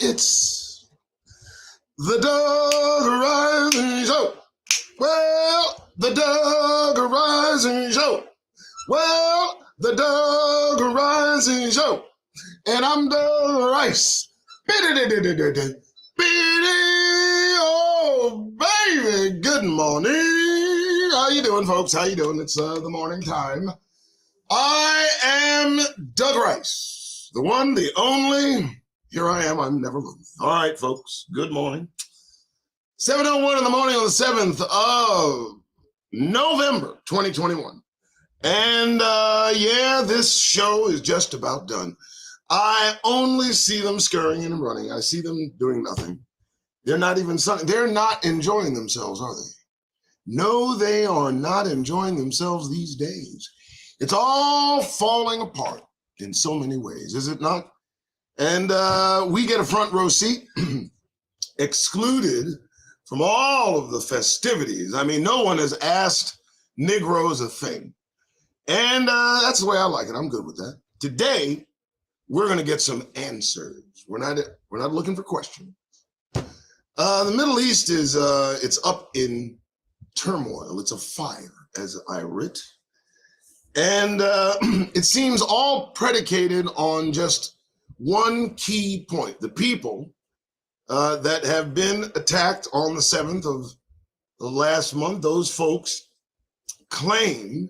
It's the Doug Rising Show. Well, the Doug Rising Show. Well, the Doug Rising Show. And I'm Doug Rice. Oh, baby. Good morning. How you doing, folks? How you doing? It's the morning time. I am Doug Rice, the one, the only. Here I am. I'm never moving. All right, folks. Good morning. 7:01 in the morning on the 7th of November, 2021. And yeah, this show is just about done. I only see them scurrying and running. I see them doing nothing. They're not even, they're not enjoying themselves, are they? No, they are not enjoying themselves these days. It's all falling apart in so many ways, is it not? And we get a front row seat, excluded from all of the festivities. I mean, no one has asked Negroes a thing. And that's the way I like it. I'm good with that. Today, we're going to get some answers. We're not looking for questions. The Middle East is it's up in turmoil. It's a fire, as I writ. And it seems all predicated on just one key point. The people that have been attacked on the 7th of the last month, those folks claim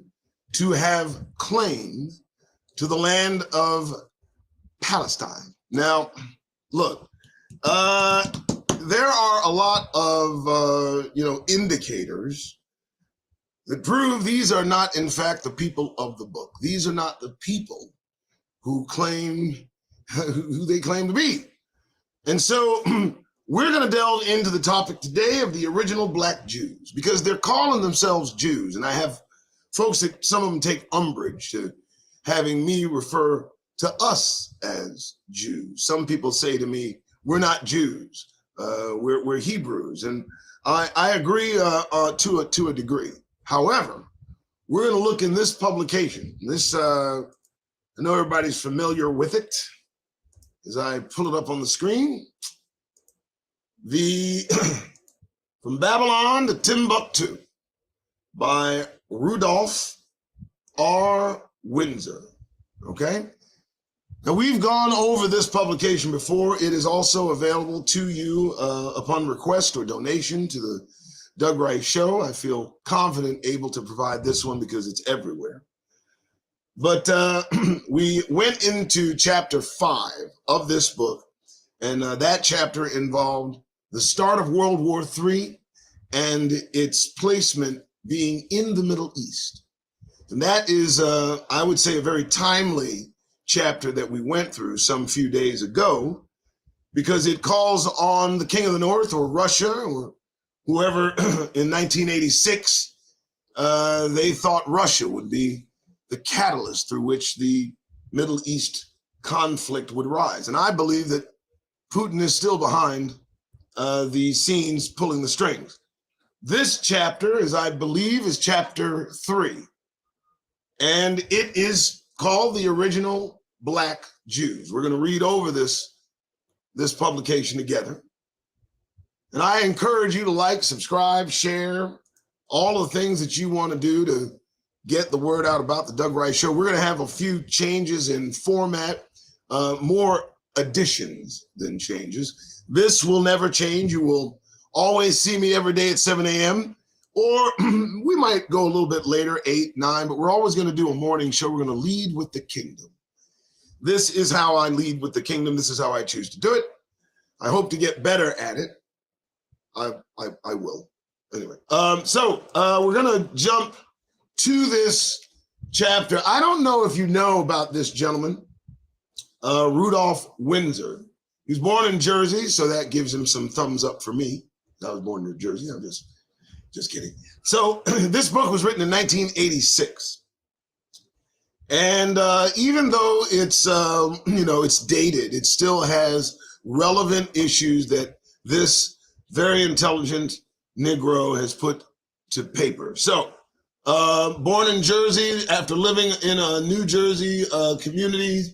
to have claimed to the land of Palestine. Now, look, there are a lot of, indicators that prove these are not, in fact, the people of the book. These are not the people who they claim to be. And so we're going to delve into the topic today of the original Black Jews, because they're calling themselves Jews. And I have folks that some of them take umbrage to having me refer to us as Jews. Some people say to me, we're not Jews, we're Hebrews. And I agree to a degree. However, we're going to look in this publication. This, I know everybody's familiar with it. As I pull it up on the screen, From Babylon to Timbuktu by Rudolph R. Windsor. Okay? Now, we've gone over this publication before. It is also available to you upon request or donation to the Doug Rice Show. I feel confident able to provide this one because it's everywhere. But we went into chapter 5 of this book, and that chapter involved the start of World War III and its placement being in the Middle East. And that is, I would say, a very timely chapter that we went through some few days ago, because it calls on the King of the North, or Russia, or whoever in 1986, they thought Russia would be the catalyst through which the Middle East conflict would rise. And I believe that Putin is still behind the scenes pulling the strings. This chapter, as I believe, is chapter 3. And it is called The Original Black Jews. We're going to read over this publication together. And I encourage you to like, subscribe, share, all the things that you want to do to get the word out about the Doug Rice Show. We're going to have a few changes in format, more additions than changes. This will never change. You will always see me every day at 7 a.m. Or we might go a little bit later, 8, 9, but we're always going to do a morning show. We're going to lead with the kingdom. This is how I lead with the kingdom. This is how I choose to do it. I hope to get better at it. I will. Anyway, so we're going to jump to this chapter. I don't know if you know about this gentleman, Rudolph Windsor. He was born in Jersey, so that gives him some thumbs up for me. I was born in New Jersey. I'm just kidding. So this book was written in 1986. And even though it's, it's dated, it still has relevant issues that this very intelligent Negro has put to paper. So born in Jersey, after living in a New Jersey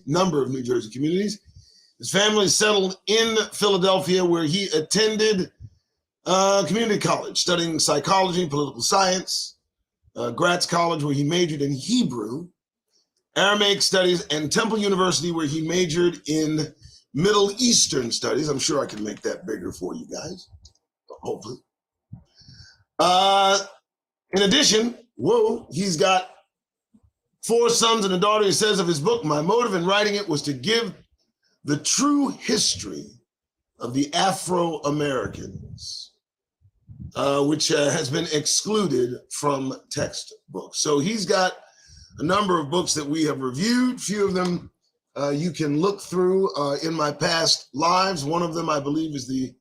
number of New Jersey communities, his family settled in Philadelphia, where he attended community college, studying psychology and political science, Gratz College, where he majored in Hebrew, Aramaic studies, and Temple University, where he majored in Middle Eastern studies. I'm sure I can make that bigger for you guys, hopefully. In addition, he's got 4 sons and a daughter. He says of his book, my motive in writing it was to give the true history of the Afro-Americans, which has been excluded from textbooks. So he's got a number of books that we have reviewed. Few of them you can look through in my past lives. One of them, I believe, is the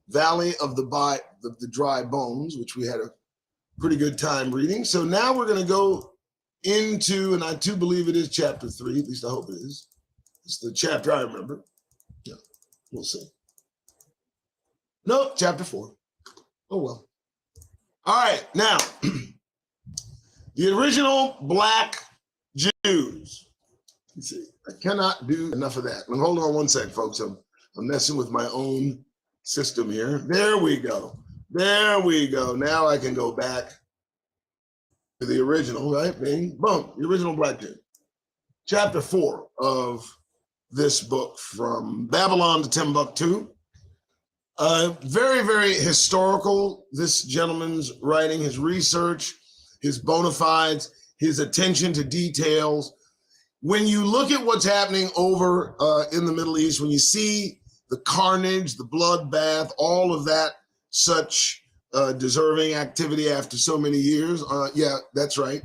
Valley of the Dry Bones, which we had a pretty good time reading. So now we're going to go into, and I do believe it is chapter 3, at least I hope it is. It's the chapter I remember. Yeah, we'll see. Nope, chapter 4. Oh, well. All right, now, the original black Jews. Let's see, I cannot do enough of that. Hold on one sec, folks. I'm messing with my own system here. There we go. There we go. Now I can go back to the original, right? Bing, boom, the original black Jew. Chapter 4 of this book, From Babylon to Timbuktu. Very, very historical, this gentleman's writing, his research, his bona fides, his attention to details. When you look at what's happening over in the Middle East, when you see the carnage, the bloodbath, all of that, such deserving activity after so many years, yeah, that's right.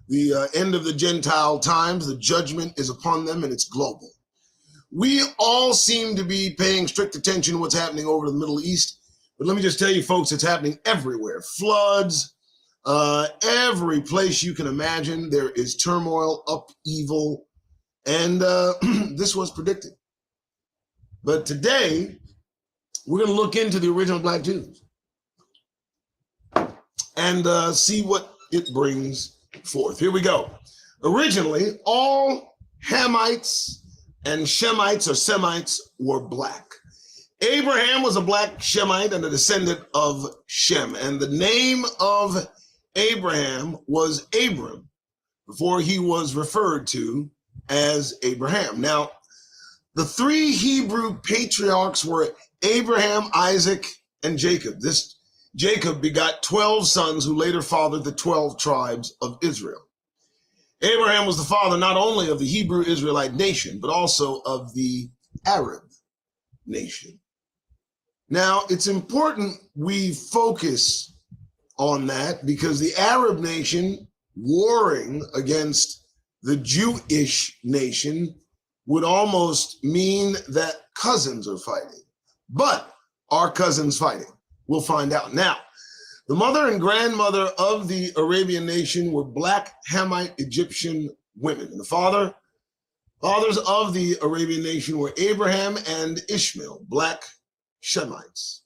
The end of the Gentile times, the judgment is upon them, and it's global. We all seem to be paying strict attention to what's happening over the Middle East, but let me just tell you, folks, it's happening everywhere. Floods, every place you can imagine, there is turmoil, upheaval, and this was predicted. But today, we're going to look into the original black Jews and see what it brings forth. Here we go. Originally, all Hamites and Shemites or Semites were black. Abraham was a black Shemite and a descendant of Shem. And the name of Abraham was Abram before he was referred to as Abraham. Now, the 3 Hebrew patriarchs were Abraham, Isaac, and Jacob. This Jacob begot 12 sons who later fathered the 12 tribes of Israel. Abraham was the father not only of the Hebrew Israelite nation, but also of the Arab nation. Now, it's important we focus on that because the Arab nation warring against the Jewish nation would almost mean that cousins are fighting. But are cousins fighting? We'll find out. Now, the mother and grandmother of the Arabian nation were black Hamite Egyptian women. And the fathers of the Arabian nation were Abraham and Ishmael, black Shemites.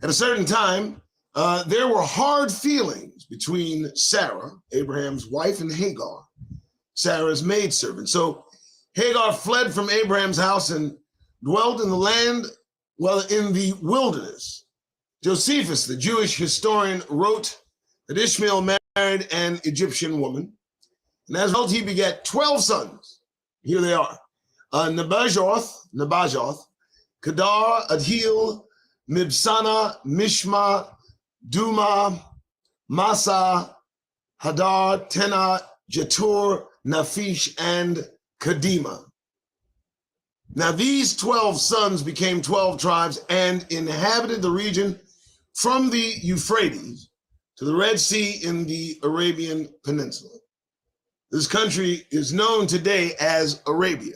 At a certain time, there were hard feelings between Sarah, Abraham's wife, and Hagar, Sarah's maidservant. So Hagar fled from Abraham's house and dwelt in the land, in the wilderness. Josephus, the Jewish historian, wrote that Ishmael married an Egyptian woman, and as a result, he begat 12 sons. Here they are: Nebajoth, Kedar, Adhil, Mibsana, Mishma, Duma, Massa, Hadar, Tena, Jetur, Naphish, and Kadima. Now these 12 sons became 12 tribes and inhabited the region from the Euphrates to the Red Sea in the Arabian Peninsula. This country is known today as Arabia.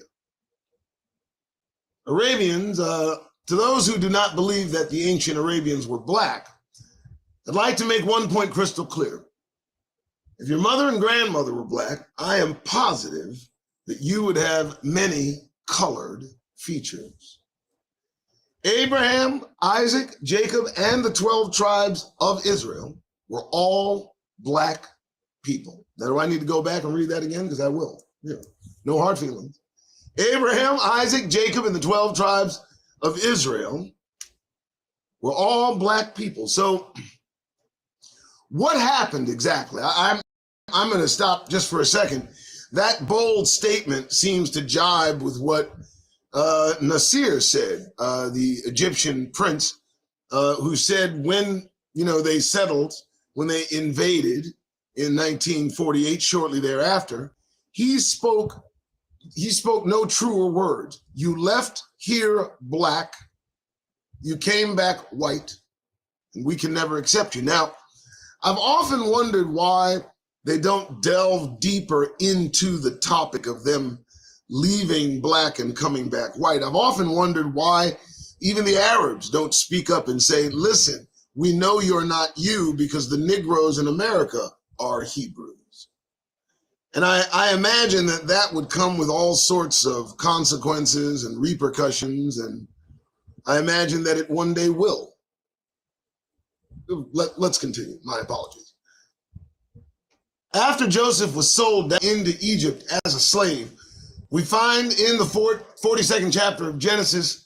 Arabians, to those who do not believe that the ancient Arabians were black, I'd like to make one point crystal clear. If your mother and grandmother were black, I am positive that you would have many colored features. Abraham, Isaac, Jacob, and the 12 tribes of Israel were all black people. Now, do I need to go back and read that again? Because I will. Yeah. No hard feelings. Abraham, Isaac, Jacob, and the 12 tribes of Israel were all black people. So what happened exactly? I'm going to stop just for a second. That bold statement seems to jibe with what Nasser said, the Egyptian prince, who said when they settled, when they invaded in 1948, shortly thereafter, he spoke no truer words. You left here black, you came back white, and we can never accept you. Now, I've often wondered why they don't delve deeper into the topic of them leaving black and coming back white. I've often wondered why even the Arabs don't speak up and say, listen, we know you're not you because the Negroes in America are Hebrews. And I imagine that would come with all sorts of consequences and repercussions, and I imagine that it one day will. Let's continue. My apologies. After Joseph was sold into Egypt as a slave, we find in the 42nd chapter of Genesis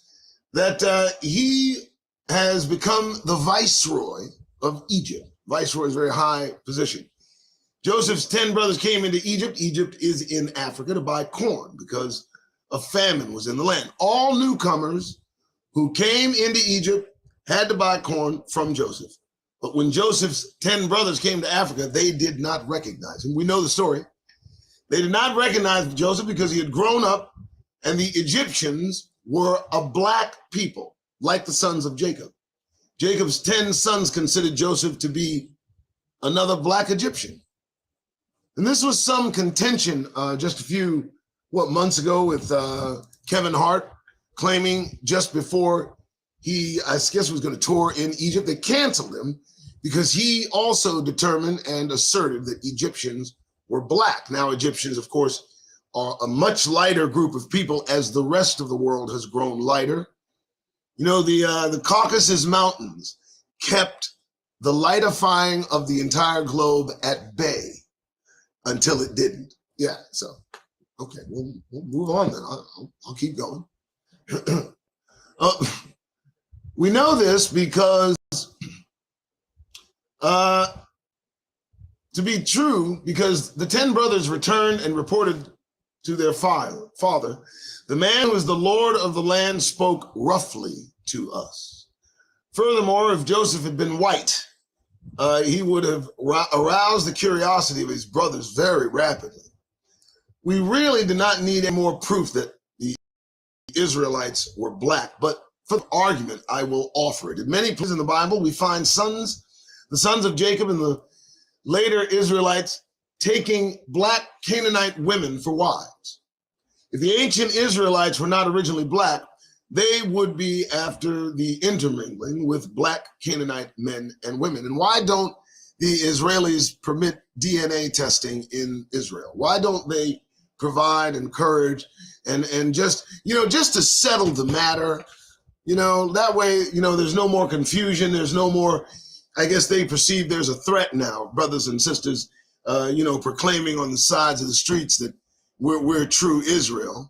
that he has become the viceroy of Egypt. Viceroy is a very high position. Joseph's 10 brothers came into Egypt. Egypt is in Africa to buy corn because a famine was in the land. All newcomers who came into Egypt had to buy corn from Joseph. But when Joseph's 10 brothers came to Africa, they did not recognize him. We know the story. They did not recognize Joseph because he had grown up, and the Egyptians were a black people, like the sons of Jacob. Jacob's 10 sons considered Joseph to be another black Egyptian. And this was some contention just a few months ago with Kevin Hart claiming just before he, I guess, was going to tour in Egypt, they canceled him because he also determined and asserted that Egyptians were black. Now, Egyptians, of course, are a much lighter group of people as the rest of the world has grown lighter. You know, the Caucasus Mountains kept the lightifying of the entire globe at bay until it didn't. Yeah, so, okay, we'll move on then. I'll keep going. We know this because to be true, because the 10 brothers returned and reported to their father, the man who is the Lord of the land spoke roughly to us. Furthermore, if Joseph had been white, he would have aroused the curiosity of his brothers very rapidly. We really do not need any more proof that the Israelites were black, but for the argument, I will offer it. In many places in the Bible, we find the sons of Jacob and the later Israelites taking black Canaanite women for wives. If the ancient Israelites were not originally black, they would be after the intermingling with black Canaanite men and women. And why don't the Israelis permit DNA testing in Israel? Why don't they provide, encourage, and just to settle the matter? That way, there's no more confusion. There's no more, I guess they perceive there's a threat now, brothers and sisters, proclaiming on the sides of the streets that we're true Israel.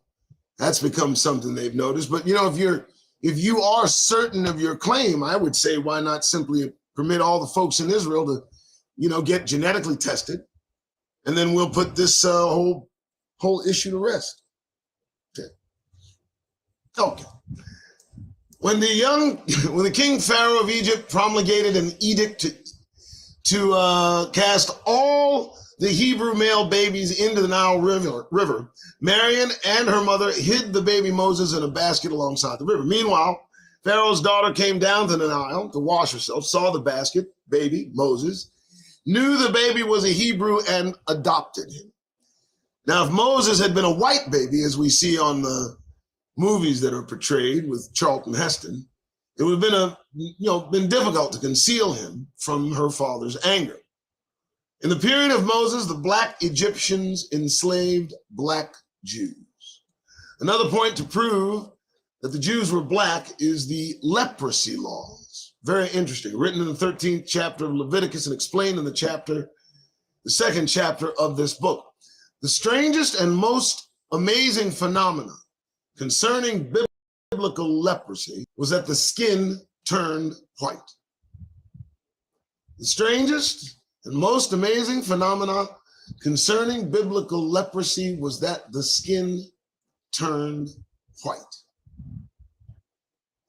That's become something they've noticed. But, if you're if you are certain of your claim, I would say, why not simply permit all the folks in Israel to, get genetically tested, and then we'll put this whole issue to rest. Okay. When the King Pharaoh of Egypt promulgated an edict to cast all the Hebrew male babies into the Nile River, Marian and her mother hid the baby Moses in a basket alongside the river. Meanwhile, Pharaoh's daughter came down to the Nile to wash herself, saw the basket, baby Moses, knew the baby was a Hebrew, and adopted him. Now, if Moses had been a white baby, as we see on the movies that are portrayed with Charlton Heston, it would have been difficult to conceal him from her father's anger. In the period of Moses, the black Egyptians enslaved black Jews. Another point to prove that the Jews were black is the leprosy laws. Very interesting, written in the 13th chapter of Leviticus and explained in the second chapter of this book. The strangest and most amazing phenomena concerning biblical leprosy was that the skin turned white. The strangest and most amazing phenomena concerning biblical leprosy was that the skin turned white.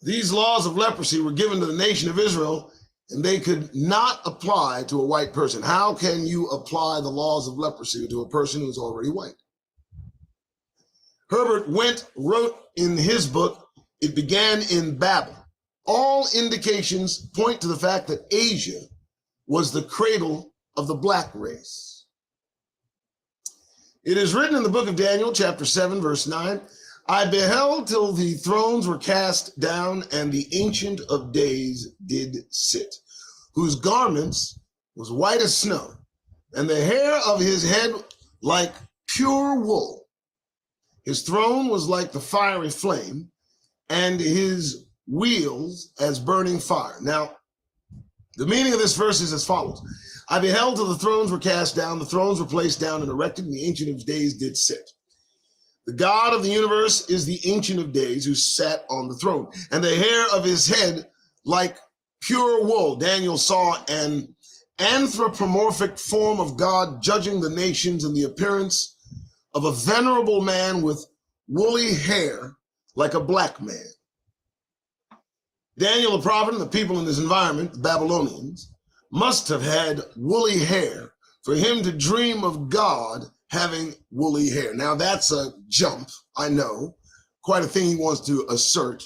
These laws of leprosy were given to the nation of Israel, and they could not apply to a white person. How can you apply the laws of leprosy to a person who's already white? Herbert Wendt wrote in his book, It Began in Babel. All indications point to the fact that Asia was the cradle of the black race. It is written in the book of Daniel, chapter 7, verse 9, I beheld till the thrones were cast down, and the Ancient of Days did sit, whose garments was white as snow, and the hair of his head like pure wool. His throne was like the fiery flame, and his wheels as burning fire. Now, the meaning of this verse is as follows. I beheld till the thrones were cast down, the thrones were placed down and erected, and the Ancient of Days did sit. The God of the universe is the Ancient of Days who sat on the throne, and the hair of his head like pure wool. Daniel saw an anthropomorphic form of God judging the nations in the appearance of a venerable man with woolly hair like a black man. Daniel the prophet and the people in his environment, the Babylonians, must have had woolly hair for him to dream of God having woolly hair. Now that's a jump, I know, quite a thing he wants to assert.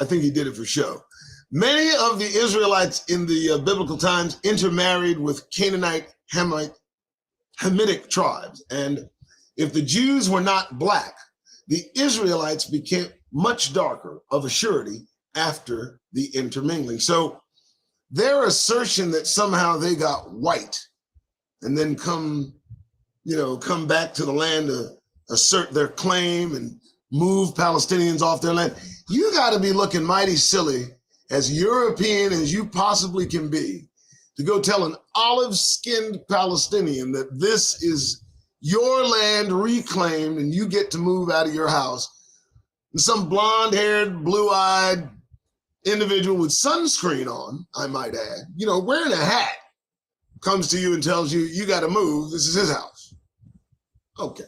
I think he did it for show. Many of the Israelites in the biblical times intermarried with Canaanite, Hamitic tribes. And if the Jews were not black, the Israelites became much darker of a surety after the intermingling. So their assertion that somehow they got white and then come back to the land to assert their claim and move Palestinians off their land, you got to be looking mighty silly, as European as you possibly can be, to go tell an olive-skinned Palestinian that this is your land reclaimed and you get to move out of your house. And some blonde-haired, blue-eyed individual with sunscreen on, I might add, wearing a hat, comes to you and tells you, you got to move, this is his house. Okay.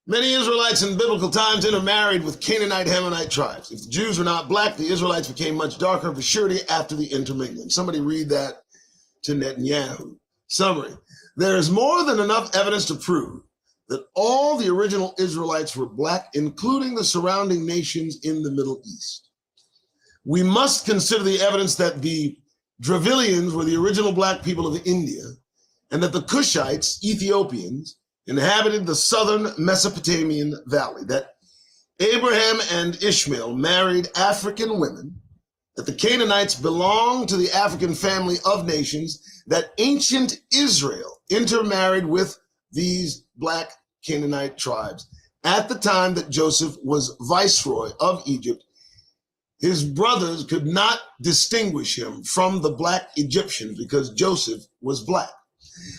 Many Israelites in biblical times intermarried with Canaanite, Hamite tribes. If the Jews were not black, the Israelites became much darker of a surety after the intermingling. Somebody read that to Netanyahu. Summary. There is more than enough evidence to prove that all the original Israelites were black, including the surrounding nations in the Middle East. We must consider the evidence that the Dravidians were the original black people of India, and that the Cushites, Ethiopians, inhabited the southern Mesopotamian valley, that Abraham and Ishmael married African women, that the Canaanites belonged to the African family of nations, that ancient Israel intermarried with these black Canaanite tribes. At the time that Joseph was viceroy of Egypt, his brothers could not distinguish him from the black Egyptians because Joseph was black.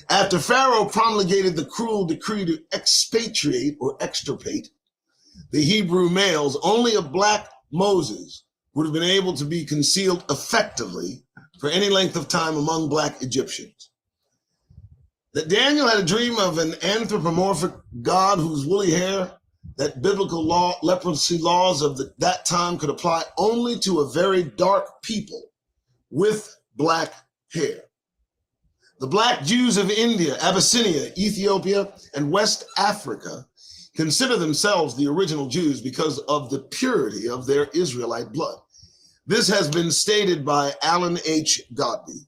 After Pharaoh promulgated the cruel decree to expatriate or extirpate the Hebrew males, only a black Moses would have been able to be concealed effectively for any length of time among black Egyptians. That Daniel had a dream of an anthropomorphic God whose woolly hair, that biblical leprosy laws of that time could apply only to a very dark people with black hair. The black Jews of India, Abyssinia, Ethiopia, and West Africa consider themselves the original Jews because of the purity of their Israelite blood. This has been stated by Alan H. Godby.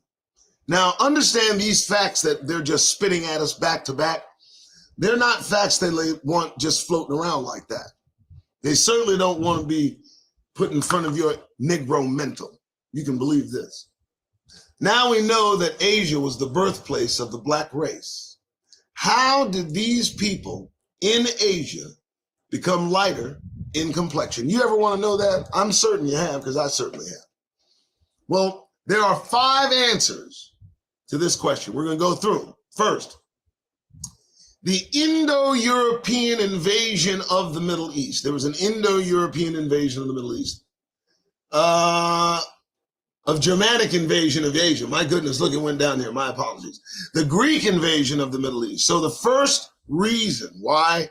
Now, understand these facts that they're just spitting at us back to back. They're not facts they want just floating around like that. They certainly don't want to be put in front of your Negro mental. You can believe this. Now we know that Asia was the birthplace of the black race. How did these people in Asia become lighter in complexion? You ever want to know that? I'm certain you have, because I certainly have. Well, there are 5 answers to this question. We're going to go through them. First, the Indo-European invasion of the Middle East. There was an Indo-European invasion of the Middle East. Of Germanic invasion of Asia. My goodness, look, it went down here. My apologies. The Greek invasion of the Middle East. So the first reason why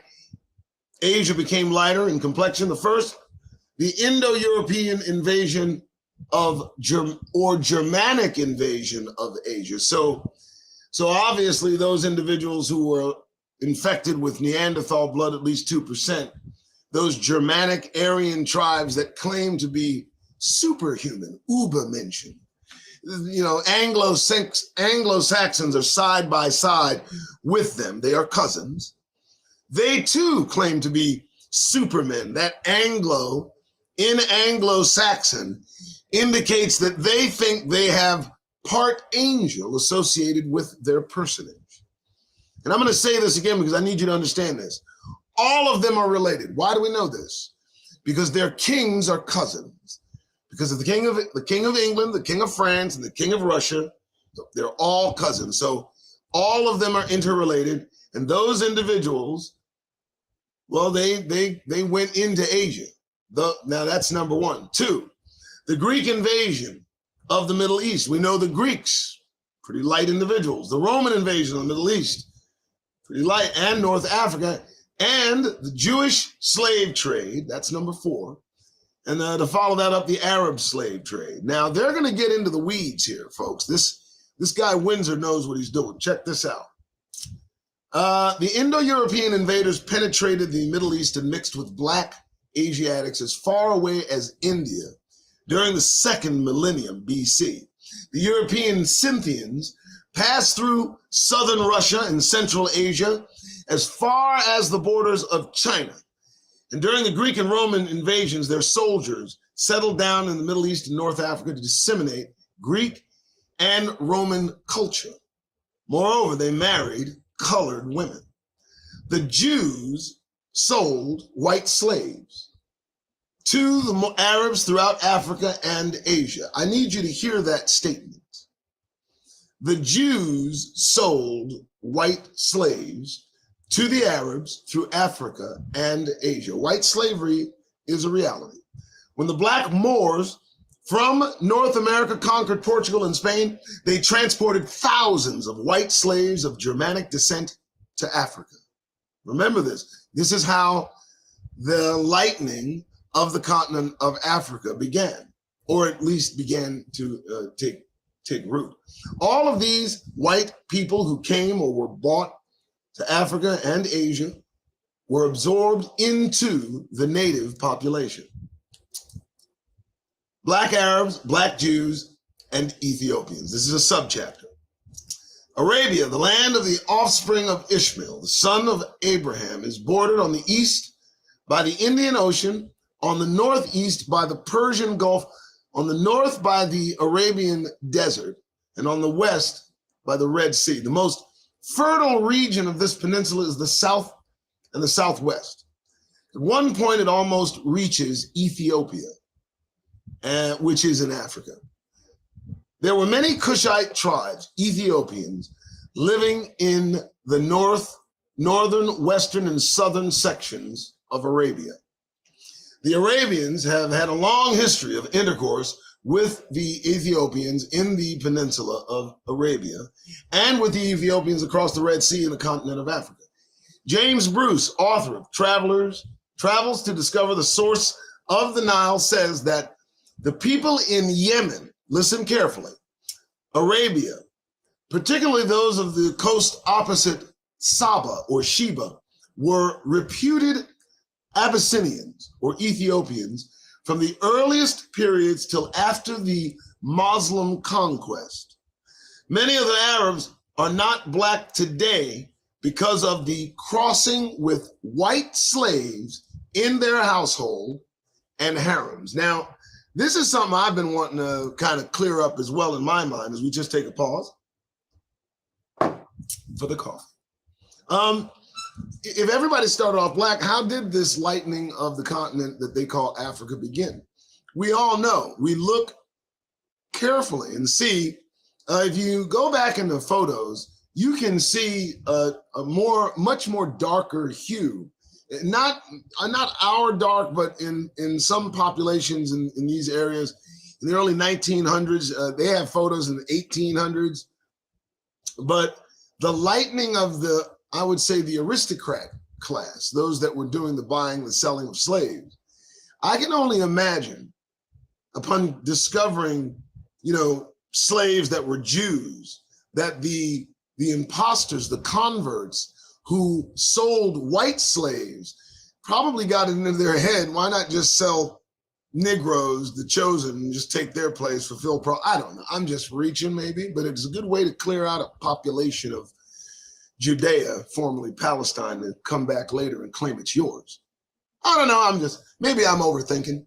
Asia became lighter in complexion, the Indo-European invasion of Germanic invasion of Asia. So obviously those individuals who were infected with Neanderthal blood, at least 2%, those Germanic Aryan tribes that claim to be superhuman, Übermenschen. You know, Anglo-Saxons are side by side with them. They are cousins. They too claim to be supermen. That Anglo in Anglo-Saxon indicates that they think they have part angel associated with their personage. And I'm going to say this again because I need you to understand this. All of them are related. Why do we know this? Because their kings are cousins. Because of the king of England, the king of France, and the king of Russia, they're all cousins. So all of them are interrelated. And those individuals, well, they went into Asia. Now that's number 1. 2, the Greek invasion of the Middle East. We know the Greeks, pretty light individuals. The Roman invasion of the Middle East, pretty light, and North Africa, and the Jewish slave trade. That's number 4. And to follow that up, the Arab slave trade. Now, they're going to get into the weeds here, folks. This guy Windsor knows what he's doing. Check this out. The Indo-European invaders penetrated the Middle East and mixed with black Asiatics as far away as India during the 2nd millennium BC. The European Scythians passed through southern Russia and Central Asia as far as the borders of China. And during the Greek and Roman invasions, their soldiers settled down in the Middle East and North Africa to disseminate Greek and Roman culture. Moreover, they married colored women. The Jews sold white slaves to the Arabs throughout Africa and Asia. I need you to hear that statement. The Jews sold white slaves to the Arabs through Africa and Asia. White slavery is a reality. When the black Moors from North America conquered Portugal and Spain, they transported thousands of white slaves of Germanic descent to Africa. Remember this. This is how the lightening of the continent of Africa began, or at least began to take root. All of these white people who came or were bought to Africa and Asia were absorbed into the native population. Black Arabs, black Jews, and Ethiopians. This is a subchapter. Arabia, the land of the offspring of Ishmael, the son of Abraham, is bordered on the east by the Indian Ocean, on the northeast by the Persian Gulf, on the north by the Arabian Desert, and on the west by the Red Sea. The most fertile region of this peninsula is the south and the southwest. At one point, it almost reaches Ethiopia, which is in Africa. There were many Cushite tribes, Ethiopians, living in the northern, western, and southern sections of Arabia. The Arabians have had a long history of intercourse with the Ethiopians in the peninsula of Arabia and with the Ethiopians across the Red Sea in the continent of Africa. James Bruce, author of Travels to Discover the Source of the Nile, says that the people in Yemen, listen carefully, Arabia, particularly those of the coast opposite Saba or Sheba, were reputed Abyssinians or Ethiopians from the earliest periods till after the Muslim conquest. Many of the Arabs are not black today because of the crossing with white slaves in their household and harems. Now, this is something I've been wanting to kind of clear up as well in my mind as we just take a pause for the coffee. If everybody started off black, how did this lightening of the continent that they call Africa begin? We all know. We look carefully and see, if you go back in the photos, you can see a much more darker hue. Not our dark, but in some populations in these areas, in the early 1900s, they have photos in the 1800s. But the lightening of I would say the aristocrat class, those that were doing the buying, the selling of slaves. I can only imagine upon discovering, slaves that were Jews, that the imposters, the converts who sold white slaves probably got it into their head, why not just sell Negroes, the chosen, and just take their place, fulfill I don't know. I'm just reaching maybe, but it's a good way to clear out a population of Judea, formerly Palestine, to come back later and claim it's yours. I don't know. Maybe I'm overthinking.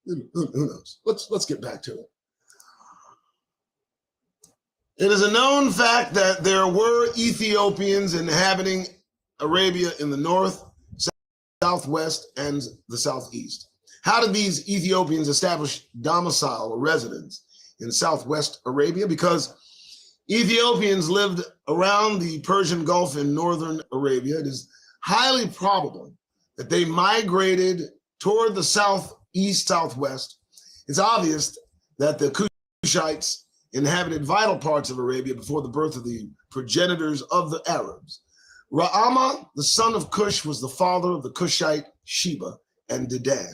Who knows? Let's get back to it. It is a known fact that there were Ethiopians inhabiting Arabia in the north, southwest, and the southeast. How did these Ethiopians establish domicile or residence in southwest Arabia? Because Ethiopians lived around the Persian Gulf in northern Arabia. It is highly probable that they migrated toward the southeast, southwest. It's obvious that the Cushites inhabited vital parts of Arabia before the birth of the progenitors of the Arabs. Ra'ama, the son of Cush, was the father of the Cushite Sheba and Dedan,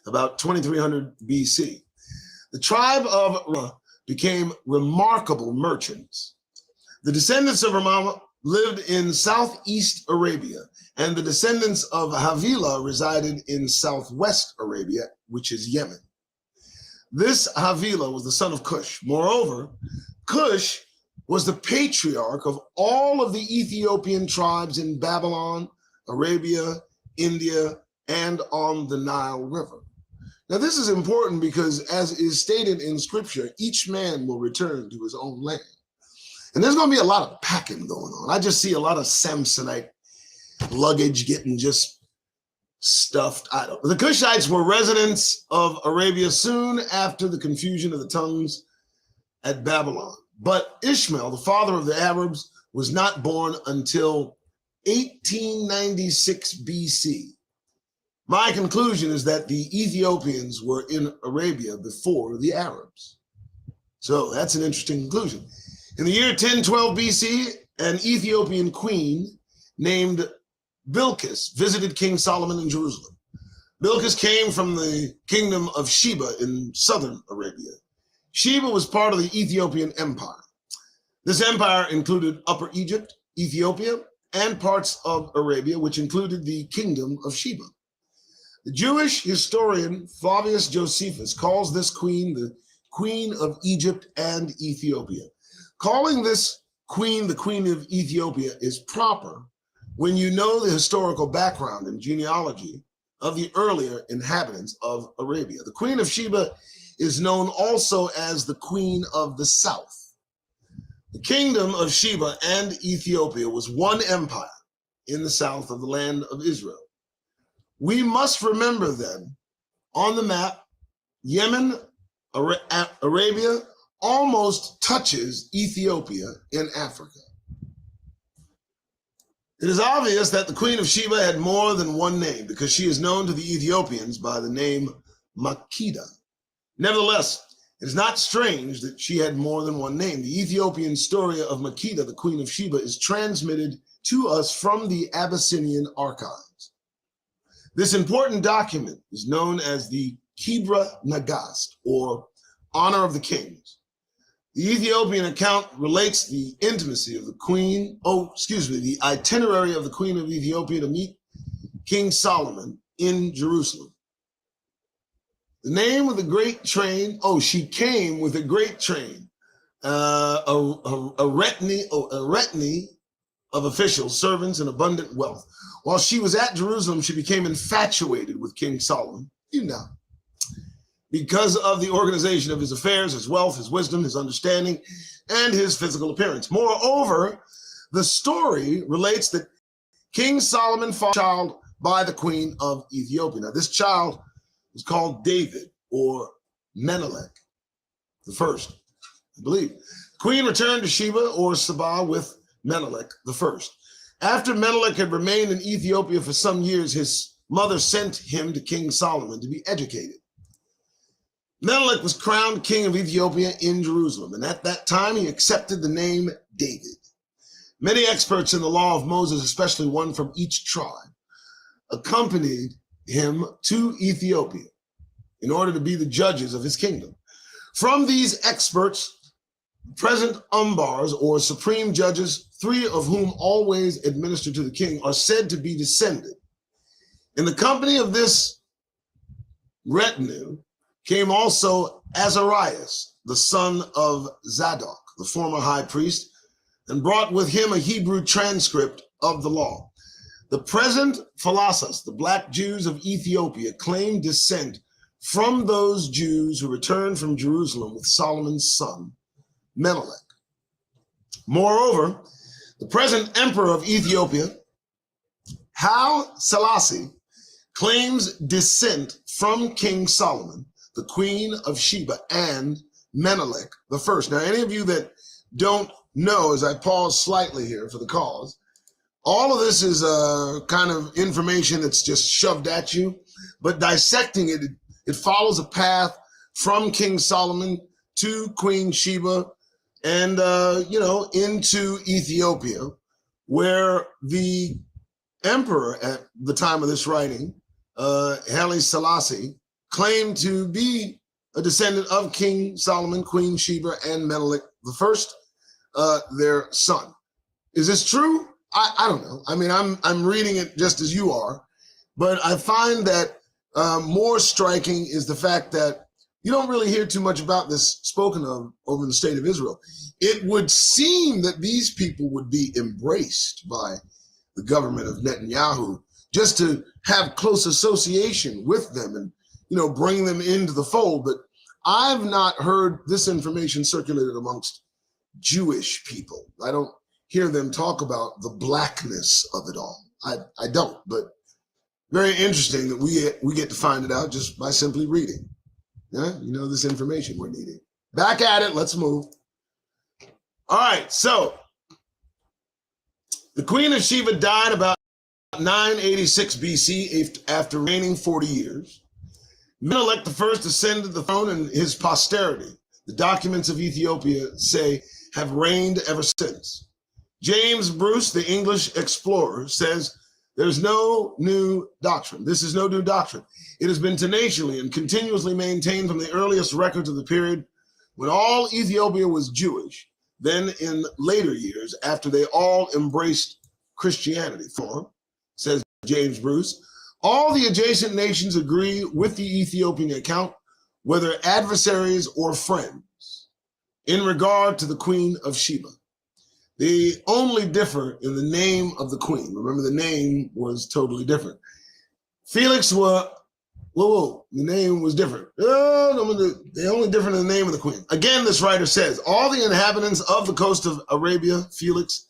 about 2300 BC. The tribe of Ra'ama became remarkable merchants. The descendants of Ra'ama lived in southeast Arabia, and the descendants of Havila resided in southwest Arabia, which is Yemen. This Havila was the son of Cush. Moreover, Cush was the patriarch of all of the Ethiopian tribes in Babylon, Arabia, India, and on the Nile River. Now, this is important because, as is stated in scripture, each man will return to his own land. And there's going to be a lot of packing going on. I just see a lot of Samsonite luggage getting just stuffed. The Cushites were residents of Arabia soon after the confusion of the tongues at Babylon. But Ishmael, the father of the Arabs, was not born until 1896 BC. My conclusion is that the Ethiopians were in Arabia before the Arabs. So that's an interesting conclusion. In the year 1012 BC, an Ethiopian queen named Bilqis visited King Solomon in Jerusalem. Bilqis came from the kingdom of Sheba in southern Arabia. Sheba was part of the Ethiopian Empire. This empire included Upper Egypt, Ethiopia, and parts of Arabia, which included the kingdom of Sheba. The Jewish historian Flavius Josephus calls this queen the Queen of Egypt and Ethiopia. Calling this queen the Queen of Ethiopia is proper when you know the historical background and genealogy of the earlier inhabitants of Arabia. The Queen of Sheba is known also as the Queen of the South. The kingdom of Sheba and Ethiopia was one empire in the south of the land of Israel. We must remember then, on the map, Yemen, Arabia, almost touches Ethiopia in Africa. It is obvious that the Queen of Sheba had more than one name because she is known to the Ethiopians by the name Makeda. Nevertheless, it is not strange that she had more than one name. The Ethiopian story of Makeda, the Queen of Sheba, is transmitted to us from the Abyssinian archives. This important document is known as the Kibra Nagast, or Honor of the Kings. The Ethiopian account relates the intimacy of the the itinerary of the Queen of Ethiopia to meet King Solomon in Jerusalem. The name of the great train, she came with a great train, a retinue of officials, servants, and abundant wealth. While she was at Jerusalem, she became infatuated with King Solomon, because of the organization of his affairs, his wealth, his wisdom, his understanding, and his physical appearance. Moreover, the story relates that King Solomon fathered a child by the Queen of Ethiopia. Now, this child was called David, or Menelik the first, I believe. The queen returned to Sheba, or Saba, with Menelik the first. After Menelik had remained in Ethiopia for some years, his mother sent him to King Solomon to be educated. Menelik was crowned king of Ethiopia in Jerusalem, and at that time he accepted the name David. Many experts in the law of Moses, especially one from each tribe, accompanied him to Ethiopia in order to be the judges of his kingdom. From these experts, present umbars, or supreme judges, 3 of whom always administer to the king, are said to be descended. In the company of this retinue came also Azarias, the son of Zadok, the former high priest, and brought with him a Hebrew transcript of the law. The present Philosos, the black Jews of Ethiopia, claim descent from those Jews who returned from Jerusalem with Solomon's son, Menelik. Moreover, the present emperor of Ethiopia, Haile Selassie, claims descent from King Solomon, the Queen of Sheba, and Menelik the first. Now, any of you that don't know, as I pause slightly here for the cause, all of this is kind of information that's just shoved at you, but dissecting it, it follows a path from King Solomon to Queen Sheba and, into Ethiopia, where the emperor at the time of this writing, Haile Selassie, claimed to be a descendant of King Solomon, Queen Sheba, and Menelik the first, their son. Is this true? I don't know. I mean, I'm reading it just as you are, but I find that more striking is the fact that you don't really hear too much about this spoken of over in the state of Israel. It would seem that these people would be embraced by the government of Netanyahu just to have close association with them and, bring them into the fold. But I've not heard this information circulated amongst Jewish people. I don't hear them talk about the blackness of it all. I don't, but very interesting that we get to find it out just by simply reading. Yeah, this information we're needing. Back at it, let's move. All right, so the Queen of Sheba died about 986 BC after reigning 40 years. Menelik the first ascended the throne, and his posterity, the documents of Ethiopia say, have reigned ever since. James Bruce, the English explorer, says there's no new doctrine. This is no new doctrine. It has been tenaciously and continuously maintained from the earliest records of the period when all Ethiopia was Jewish, then in later years, after they all embraced Christianity. For, says James Bruce, all the adjacent nations agree with the Ethiopian account, whether adversaries or friends, in regard to the Queen of Sheba. They only differ in the name of the queen. Remember, the name was totally different. Felix the name was different. They only differ in the name of the queen. Again, this writer says, all the inhabitants of the coast of Arabia, Felix,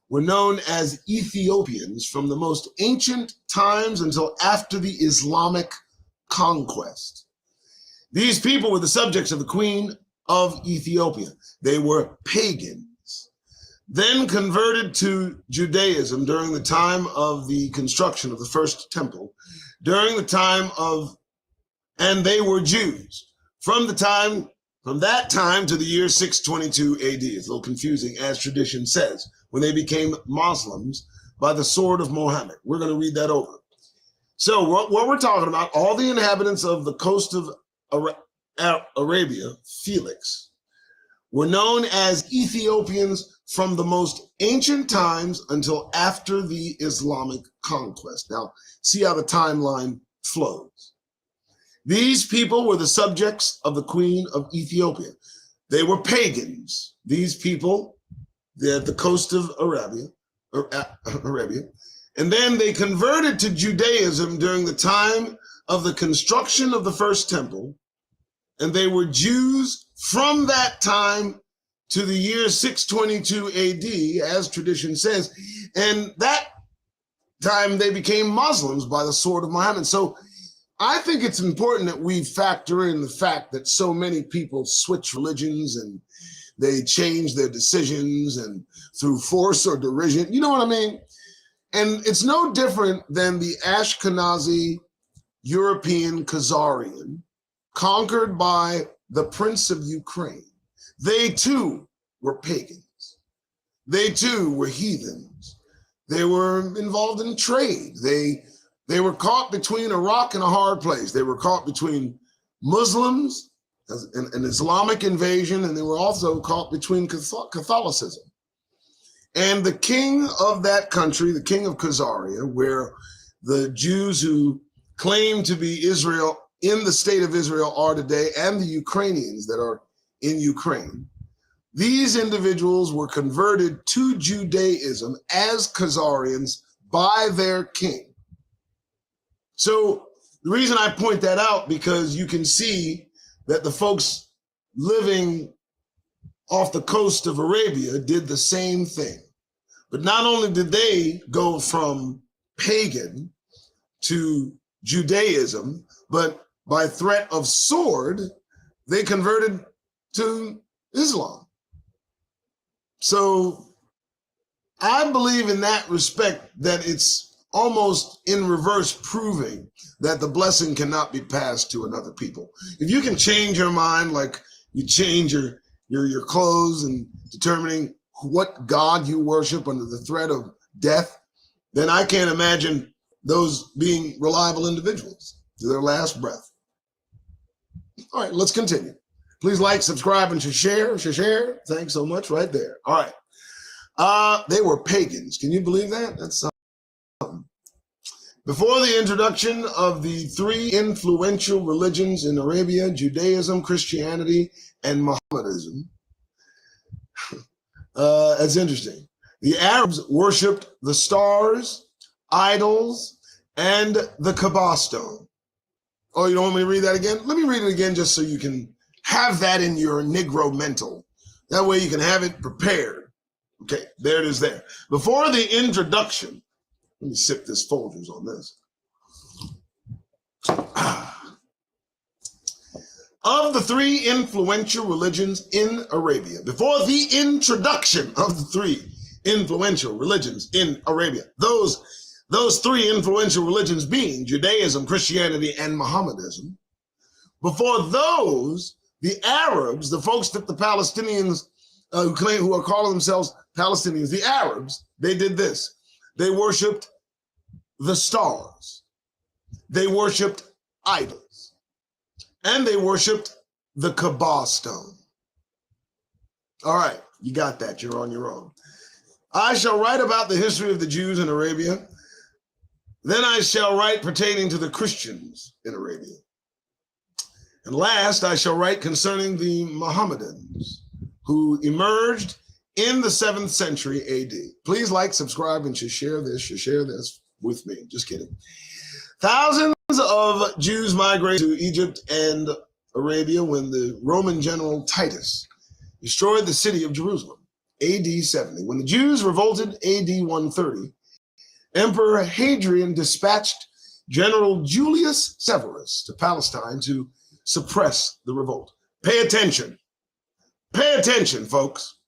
were known as Ethiopians from the most ancient times until after the Islamic conquest. These people were the subjects of the Queen of Ethiopia. They were pagans. then converted to Judaism during the time of the construction of the first temple, and they were Jews. From that time to the year 622 AD. It's a little confusing, as tradition says, when they became Muslims by the sword of Muhammad. We're going to read that over. So what we're talking about, all the inhabitants of the coast of Arabia, Felix, were known as Ethiopians from the most ancient times until after the Islamic conquest. Now, see how the timeline flows. These people were the subjects of the Queen of Ethiopia. They were pagans. These people, they're at the coast of Arabia, and then they converted to Judaism during the time of the construction of the first temple, and they were Jews from that time to the year 622 AD, as tradition says, and that time they became Muslims by the sword of Muhammad. So I think it's important that we factor in the fact that so many people switch religions and they change their decisions and through force or derision, you know what I mean? And it's no different than the Ashkenazi European Khazarian conquered by the Prince of Ukraine. They too were pagans. They too were heathens. They were involved in trade. They were caught between a rock and a hard place. They were caught between Muslims, an Islamic invasion, and they were also caught between Catholicism. And the king of that country, the king of Khazaria, where the Jews who claim to be Israel in the state of Israel are today, and the Ukrainians that are in Ukraine, these individuals were converted to Judaism as Khazarians by their king. So the reason I point that out, because you can see that the folks living off the coast of Arabia did the same thing. But not only did they go from pagan to Judaism, but by threat of sword, they converted to Islam. So I believe in that respect that it's almost in reverse proving that the blessing cannot be passed to another people. If you can change your mind, like you change your clothes and determining what God you worship under the threat of death, then I can't imagine those being reliable individuals to their last breath. All right, let's continue. Please like, subscribe, and share. Thanks so much right there. All right. They were pagans. Can you believe that? That's something. Before the introduction of the three influential religions in Arabia, Judaism, Christianity, and Mohammedanism, that's interesting. The Arabs worshipped the stars, idols, and the Kaaba stone. Oh, you don't want me to read that again? Let me read it again just so you can have that in your Negro mental. That way you can have it prepared. Okay, there it is there. Before the introduction, let me sip this Folgers on this. Of the three influential religions in Arabia, before the introduction of the three influential religions in Arabia, those three influential religions being Judaism, Christianity, and Mohammedanism, before those, the Arabs, the folks that the Palestinians who are calling themselves Palestinians, the Arabs, they did this. They worshipped the stars. They worshipped idols. And they worshipped the Kaaba stone. All right, you got that. You're on your own. I shall write about the history of the Jews in Arabia. Then I shall write pertaining to the Christians in Arabia. And last, I shall write concerning the Mohammedans who emerged in the 7th century AD. Please like, subscribe, and share this with me. Just kidding. Thousands of Jews migrated to Egypt and Arabia when the Roman general Titus destroyed the city of Jerusalem, AD 70. When the Jews revolted, AD 130, Emperor Hadrian dispatched General Julius Severus to Palestine to suppress the revolt. Pay attention. Pay attention, folks.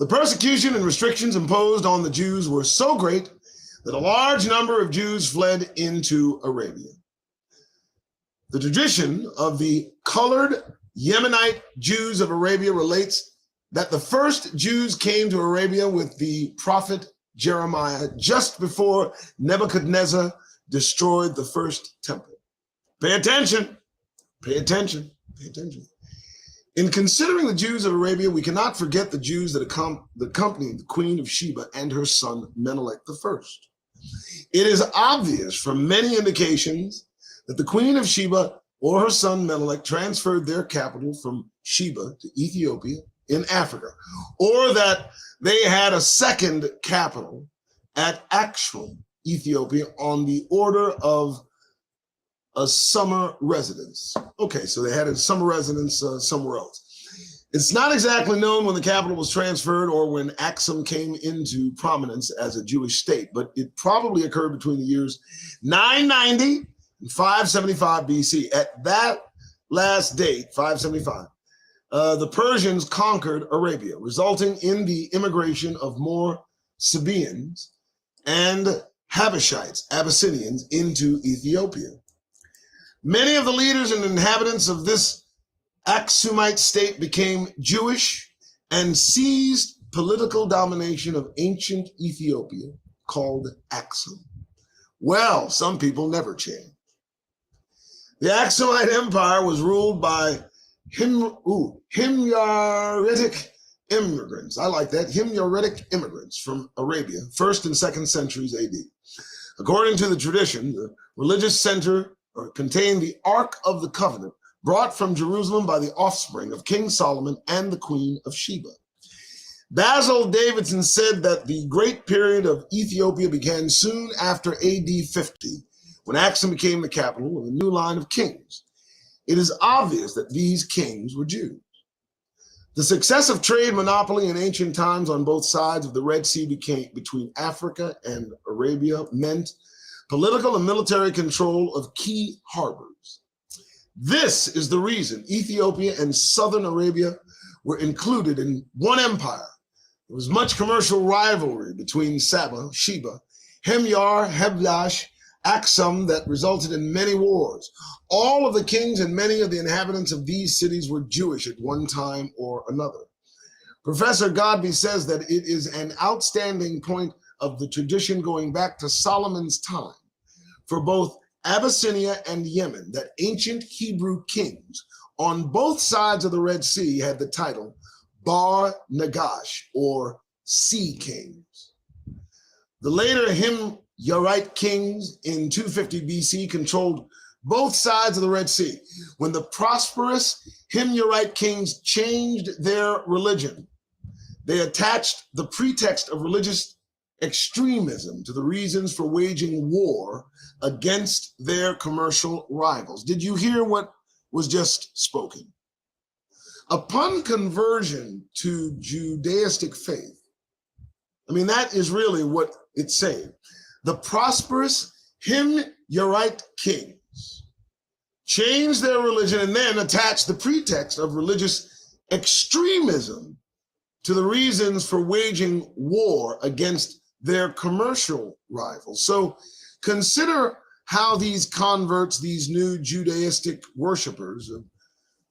The persecution and restrictions imposed on the Jews were so great that a large number of Jews fled into Arabia. The tradition of the colored Yemenite Jews of Arabia relates that the first Jews came to Arabia with the prophet Jeremiah just before Nebuchadnezzar destroyed the first temple. Pay attention, pay attention, pay attention. In considering the Jews of Arabia, we cannot forget the Jews that accompanied the Queen of Sheba and her son Menelik I. It is obvious from many indications that the Queen of Sheba or her son Menelik transferred their capital from Sheba to Ethiopia in Africa, or that they had a second capital at actual Ethiopia on the order of a summer residence. Okay, so they had a summer residence somewhere else. It's not exactly known when the capital was transferred or when Aksum came into prominence as a Jewish state, but it probably occurred between the years 990 and 575 BC. At that last date, 575, the Persians conquered Arabia, resulting in the immigration of more Sabaeans and Habashites, Abyssinians, into Ethiopia. Many of the leaders and inhabitants of this Aksumite state became Jewish and seized political domination of ancient Ethiopia, called Aksum. Well, some people never change. The Aksumite Empire was ruled by Himyaritic immigrants. I like that, Himyaritic immigrants from Arabia, 1st and 2nd centuries AD. According to the tradition, the religious center contained the Ark of the Covenant, brought from Jerusalem by the offspring of King Solomon and the Queen of Sheba. Basil Davidson said that the great period of Ethiopia began soon after AD 50, when Aksum became the capital of a new line of kings. It is obvious that these kings were Jews. The success of trade monopoly in ancient times on both sides of the Red Sea between Africa and Arabia meant political and military control of key harbors. This is the reason Ethiopia and southern Arabia were included in one empire. There was much commercial rivalry between Saba, Sheba, Himyar, Heblash, Aksum that resulted in many wars. All of the kings and many of the inhabitants of these cities were Jewish at one time or another. Professor Godby says that it is an outstanding point of the tradition going back to Solomon's time for both Abyssinia and Yemen that ancient Hebrew kings on both sides of the Red Sea had the title Bar Nagash, or Sea Kings. The later Himyarite kings in 250 BC controlled both sides of the Red Sea. When the prosperous Himyarite kings changed their religion, they attached the pretext of religious extremism to the reasons for waging war against their commercial rivals. Did you hear what was just spoken? Upon conversion to Judaistic faith, I mean, that is really what it's saying. The prosperous Himyarite kings changed their religion and then attached the pretext of religious extremism to the reasons for waging war against their commercial rivals. So consider how these converts, these new Judaistic worshipers,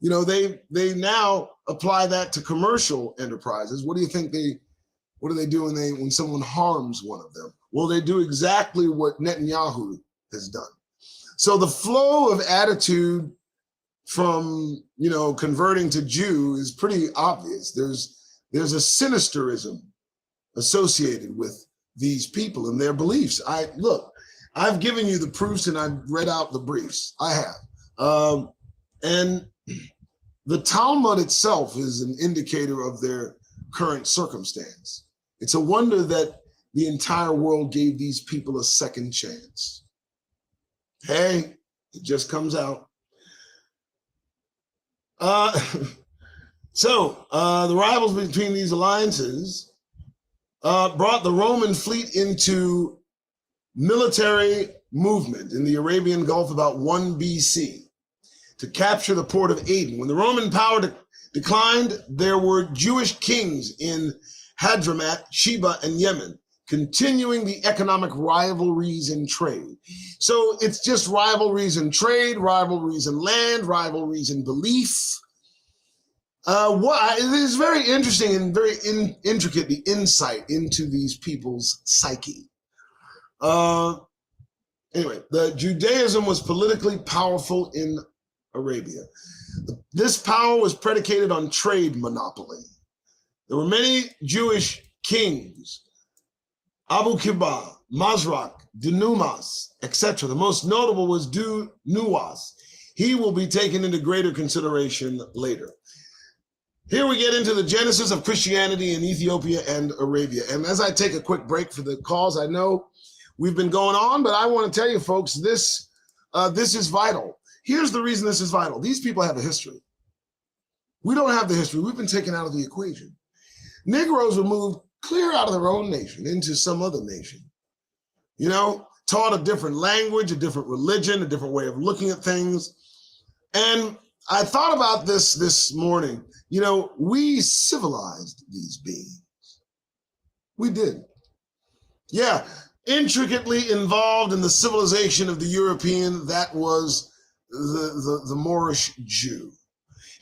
they now apply that to commercial enterprises. What do you think what do they do when someone harms one of them? Well, they do exactly what Netanyahu has done. So the flow of attitude from, converting to Jew is pretty obvious. There's a sinisterism associated with these people and their beliefs. I've given you the proofs and I've read out the briefs. I have. And the Talmud itself is an indicator of their current circumstance. It's a wonder that the entire world gave these people a second chance. Hey, it just comes out. So the rivals between these alliances brought the Roman fleet into military movement in the Arabian Gulf about 1 BC to capture the port of Aden. When the Roman power declined, there were Jewish kings in Hadramat, Sheba, and Yemen, continuing the economic rivalries in trade. So it's just rivalries in trade, rivalries in land, rivalries in belief. It is very interesting and very intricate, the insight into these people's psyche. Anyway, the Judaism was politically powerful in Arabia. This power was predicated on trade monopoly. There were many Jewish kings, Abu Kiba, Mazrak, Dunumas, etc. The most notable was Nuwas. He will be taken into greater consideration later. Here we get into the genesis of Christianity in Ethiopia and Arabia. And as I take a quick break for the calls, I know we've been going on, but I want to tell you folks, this is vital. Here's the reason this is vital. These people have a history. We don't have the history. We've been taken out of the equation. Negroes were moved clear out of their own nation into some other nation. You know, taught a different language, a different religion, a different way of looking at things. And I thought about this morning. You know, we civilized these beings. We did. Yeah, intricately involved in the civilization of the European, that was the Moorish Jew.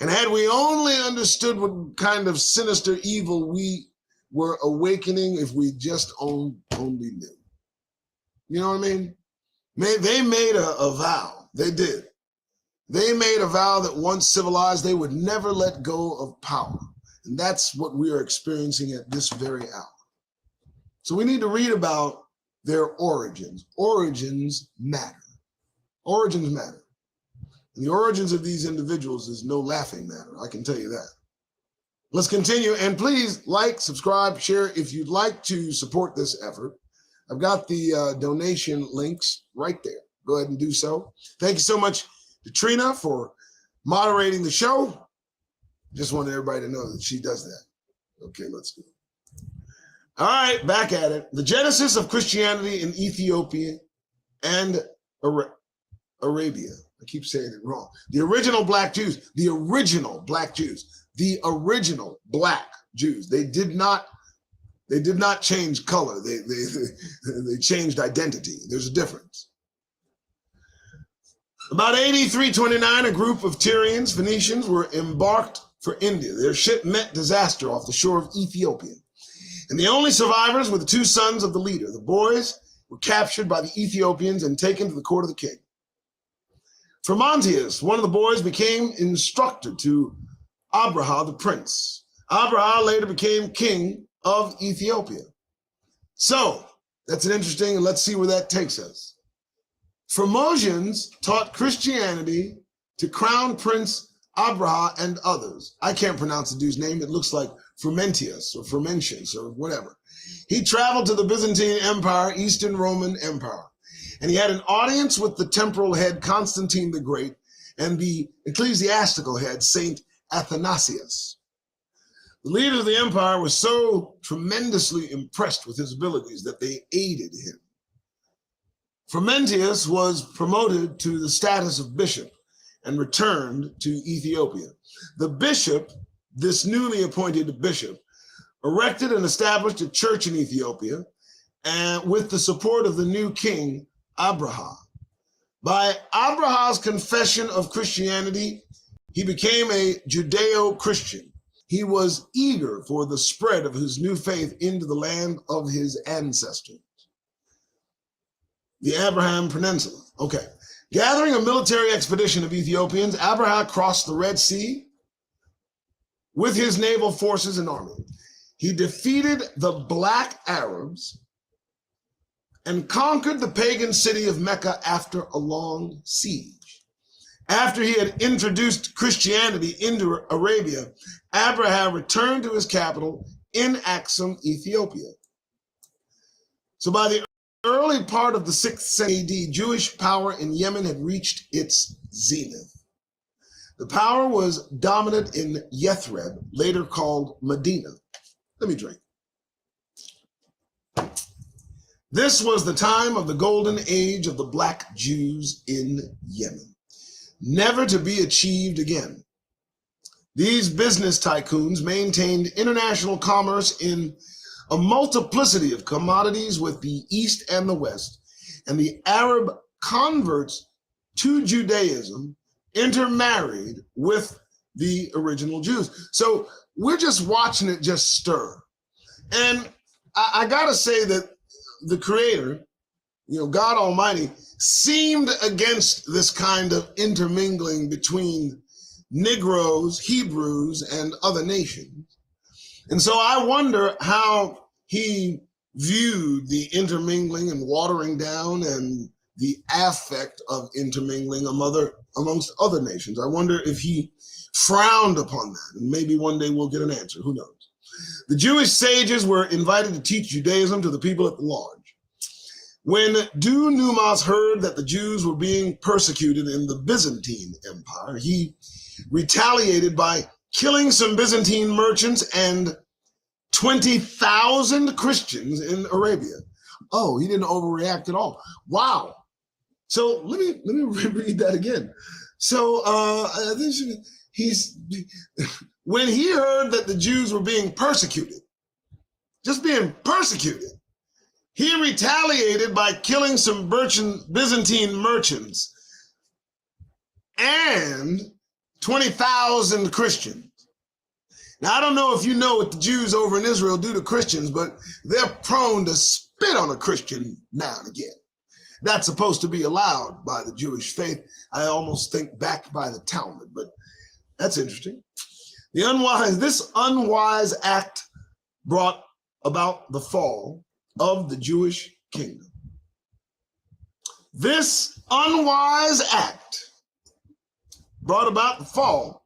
And had we only understood what kind of sinister evil we were awakening, if we just only knew. You know what I mean? They made a vow. They did. They made a vow that once civilized, they would never let go of power. And that's what we are experiencing at this very hour. So we need to read about their origins. Origins matter. Origins matter. And the origins of these individuals is no laughing matter. I can tell you that. Let's continue. And please like, subscribe, share if you'd like to support this effort. I've got the donation links right there. Go ahead and do so. Thank you so much to Trina for moderating the show. Just wanted everybody to know that she does that. Okay, let's go. All right, back at it. The genesis of Christianity in Ethiopia and Arabia. I keep saying it wrong. The original black Jews. The original black Jews. The original black Jews. They did not change color. They changed identity. There's a difference. About AD 329, a group of Tyrians, Phoenicians, were embarked for India. Their ship met disaster off the shore of Ethiopia. And the only survivors were the two sons of the leader. The boys were captured by the Ethiopians and taken to the court of the king. Phraamontius, one of the boys, became instructor to Abraha the prince. Abraha later became king of Ethiopia. So that's an interesting, and let's see where that takes us. Phoenicians taught Christianity to Crown Prince Abraha and others. I can't pronounce the dude's name. It looks like Frumentius or Frumentius or whatever. He traveled to the Byzantine Empire, Eastern Roman Empire, and he had an audience with the temporal head Constantine the Great and the ecclesiastical head Saint Athanasius. The leaders of the empire were so tremendously impressed with his abilities that they aided him. Frumentius was promoted to the status of bishop and returned to Ethiopia. The bishop, this newly appointed bishop, erected and established a church in Ethiopia and with the support of the new king, Abraha. By Abraha's confession of Christianity, he became a Judeo-Christian. He was eager for the spread of his new faith into the land of his ancestors. The Abraham Peninsula. Okay. Gathering a military expedition of Ethiopians, Abraham crossed the Red Sea with his naval forces and army. He defeated the Black Arabs and conquered the pagan city of Mecca after a long siege. After he had introduced Christianity into Arabia, Abraham returned to his capital in Aksum, Ethiopia. So by the early part of the 6th century AD, Jewish power in Yemen had reached its zenith. The power was dominant in Yathrib, later called Medina. Let me drink. This was the time of the golden age of the black Jews in Yemen, never to be achieved again. These business tycoons maintained international commerce in a multiplicity of commodities with the East and the West, and the Arab converts to Judaism intermarried with the original Jews. So we're just watching it just stir. And I gotta say that the Creator, God Almighty, seemed against this kind of intermingling between Negroes, Hebrews, and other nations. And so I wonder how he viewed the intermingling and watering down and the affect of intermingling amongst other nations. I wonder if he frowned upon that, and maybe one day we'll get an answer. Who knows? The Jewish sages were invited to teach Judaism to the people at large. When Du Numas heard that the Jews were being persecuted in the Byzantine Empire, he retaliated by killing some Byzantine merchants and 20,000 Christians in Arabia. Oh, he didn't overreact at all. Wow. So let me read that again. So when he heard that the Jews were being persecuted, just being persecuted, he retaliated by killing some Byzantine merchants and 20,000 Christians. Now, I don't know if you know what the Jews over in Israel do to Christians, but they're prone to spit on a Christian now and again. That's supposed to be allowed by the Jewish faith. I almost think backed by the Talmud, but that's interesting. This unwise act brought about the fall of the Jewish kingdom. This unwise act brought about the fall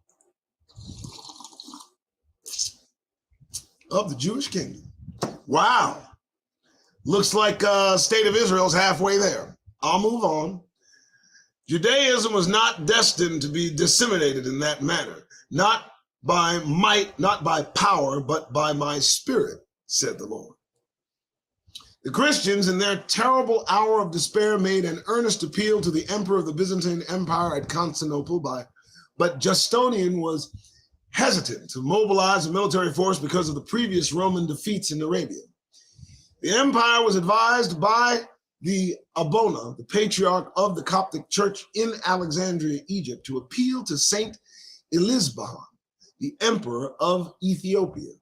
of the Jewish kingdom. Wow. Looks like state of Israel's halfway there. I'll move on. Judaism was not destined to be disseminated in that manner, not by might, not by power, but by my spirit, said the Lord. The Christians, in their terrible hour of despair, made an earnest appeal to the emperor of the Byzantine Empire at Constantinople, but Justinian was hesitant to mobilize a military force because of the previous Roman defeats in Arabia. The empire was advised by the Abona, the patriarch of the Coptic Church in Alexandria, Egypt, to appeal to Saint Elizbahan, the emperor of Ethiopia.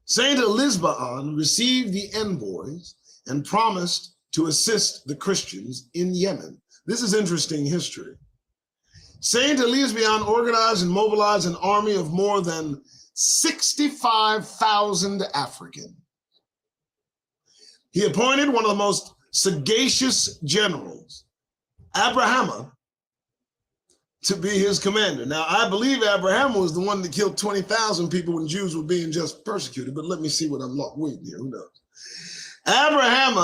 Saint Elizbahan received the envoys and promised to assist the Christians in Yemen. This is interesting history. Saint Elizbahan organized and mobilized an army of more than 65,000 Africans. He appointed one of the most sagacious generals, Abrahama, to be his commander. Now, I believe Abraham was the one that killed 20,000 people when Jews were being just persecuted, but let me see what I'm reading here. Who knows? Abraham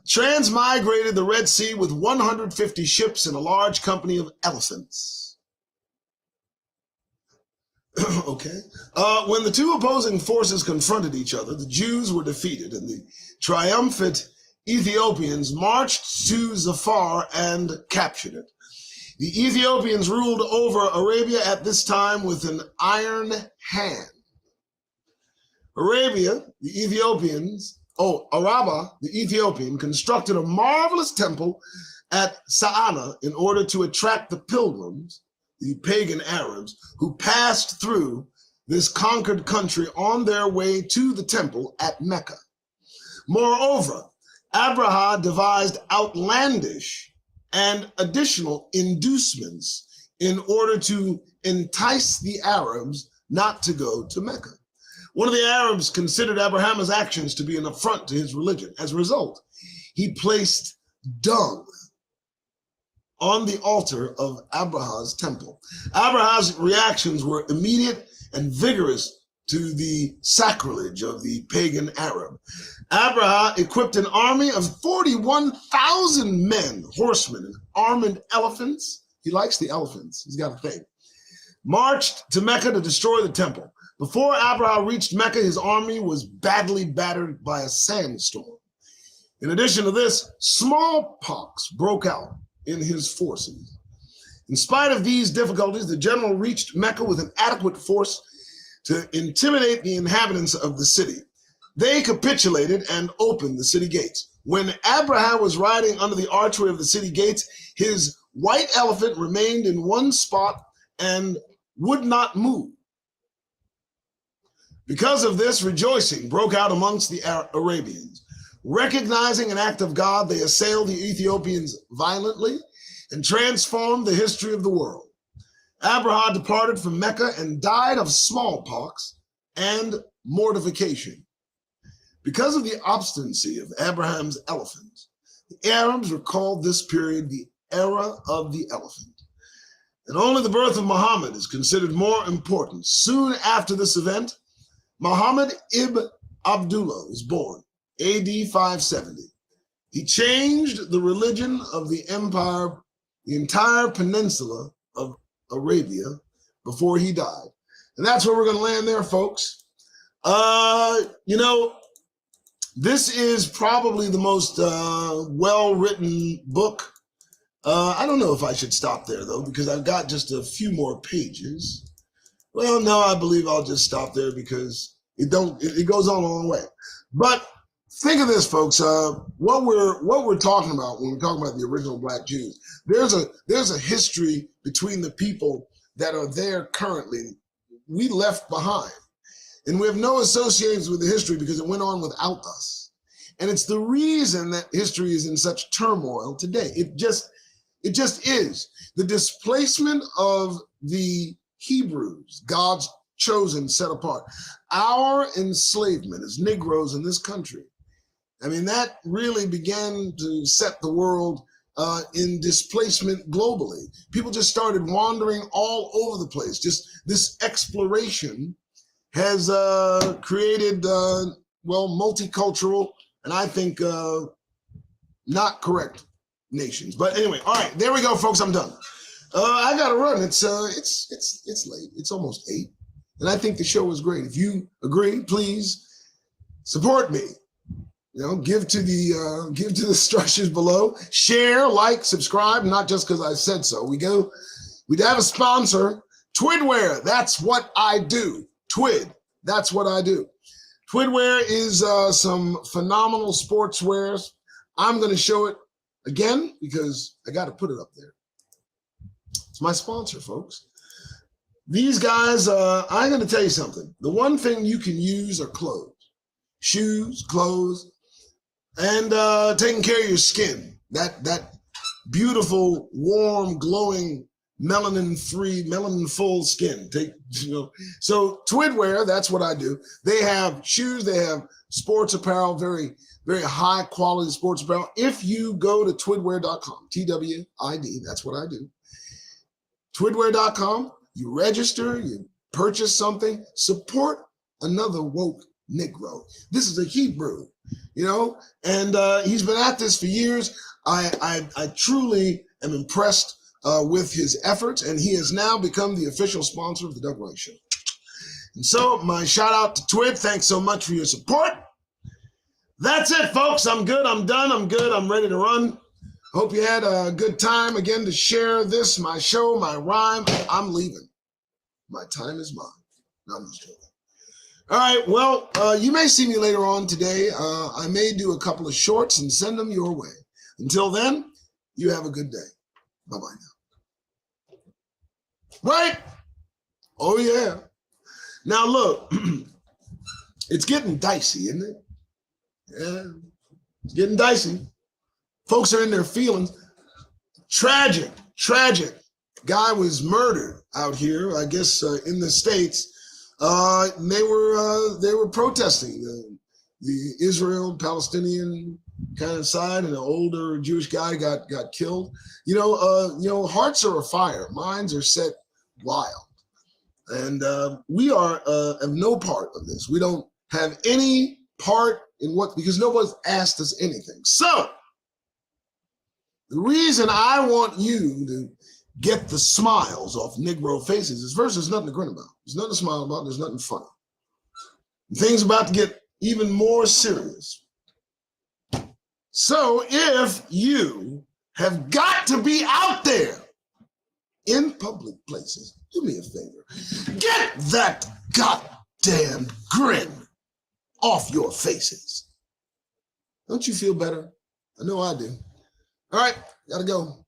transmigrated the Red Sea with 150 ships and a large company of elephants. Okay. When the two opposing forces confronted each other, the Jews were defeated, and the triumphant Ethiopians marched to Zafar and captured it. The Ethiopians ruled over Arabia at this time with an iron hand. Arabia, the Ethiopian, constructed a marvelous temple at Sa'ana in order to attract the pilgrims, the pagan Arabs, who passed through this conquered country on their way to the temple at Mecca. Moreover, Abraha devised outlandish and additional inducements in order to entice the Arabs not to go to Mecca. One of the Arabs considered Abraham's actions to be an affront to his religion. As a result, he placed dung on the altar of Abraha's temple. Abraha's reactions were immediate and vigorous to the sacrilege of the pagan Arab. Abraha equipped an army of 41,000 men, horsemen, and armed elephants. He likes the elephants. He's got a thing. Marched to Mecca to destroy the temple. Before Abraha reached Mecca, his army was badly battered by a sandstorm. In addition to this, smallpox broke out in his forces. In spite of these difficulties, the general reached Mecca with an adequate force to intimidate the inhabitants of the city. They capitulated and opened the city gates. When Abraham was riding under the archway of the city gates, his white elephant remained in one spot and would not move. Because of this, rejoicing broke out amongst the Arabians. Recognizing an act of God, they assailed the Ethiopians violently and transformed the history of the world. Abraham departed from Mecca and died of smallpox and mortification. Because of the obstinacy of Abraham's elephant, the Arabs recalled this period the era of the elephant. And only the birth of Muhammad is considered more important. Soon after this event, Muhammad ibn Abdullah was born, AD 570. He changed the religion of the empire, the entire peninsula of Arabia, before he died. And that's where we're going to land there, folks. This is probably the most well-written book. I don't know if I should stop there, though, because I've got just a few more pages. Well, no, I believe I'll just stop there because it goes on a long way. But think of this, folks. What we're talking about when we're talking about the original Black Jews, there's a history between the people that are there currently. We left behind, and we have no associations with the history because it went on without us. And it's the reason that history is in such turmoil today. It just is. The displacement of the Hebrews, God's chosen, set apart, our enslavement as Negroes in this country. I mean, that really began to set the world in displacement globally. People just started wandering all over the place. Just this exploration has created, multicultural and I think not correct nations. But anyway, all right, there we go, folks. I'm done. I got to run. It's late. It's almost 8, and I think the show was great. If you agree, please support me. Give to the structures below. Share, like, subscribe. Not just because I said so. We have a sponsor, Twidwear. That's what I do. Twid. That's what I do. Twidwear is some phenomenal sportswear. I'm going to show it again because I got to put it up there. It's my sponsor, folks. These guys, I'm going to tell you something. The one thing you can use are clothes. Shoes, clothes, and taking care of your skin. That beautiful, warm, glowing, melanin-free, melanin-full skin. So Twidwear, that's what I do. They have shoes, they have sports apparel, very, very high quality sports apparel. If you go to twidwear.com, TWID, that's what I do. Twidwear.com, you register, you purchase something, support another woke Negro. This is a Hebrew, and he's been at this for years. I truly am impressed with his efforts, and he has now become the official sponsor of the Doug Rice Show. And so my shout out to Twid. Thanks so much for your support. That's it, folks. I'm good. I'm done. I'm good. I'm ready to run. Hope you had a good time again to share this, my show, my rhyme. I'm leaving. My time is mine. No, I'm just joking. All right. Well, you may see me later on today. I may do a couple of shorts and send them your way. Until then, you have a good day. Bye-bye now. Right? Oh, yeah. Now, look, it's getting dicey, isn't it? Yeah, it's getting dicey. Folks are in their feelings. Tragic. Guy was murdered out here, I guess, in the States. They were protesting the Israel-Palestinian kind of side, and an older Jewish guy got killed. Hearts are afire, minds are set wild, and we are have no part of this. We don't have any part in because nobody's asked us anything. So the reason I want you to get the smiles off Negro faces is first, there's nothing to grin about. There's nothing to smile about. There's nothing funny. Things about to get even more serious. So if you have got to be out there in public places, do me a favor. Get that goddamn grin off your faces. Don't you feel better? I know I do. All right, gotta go.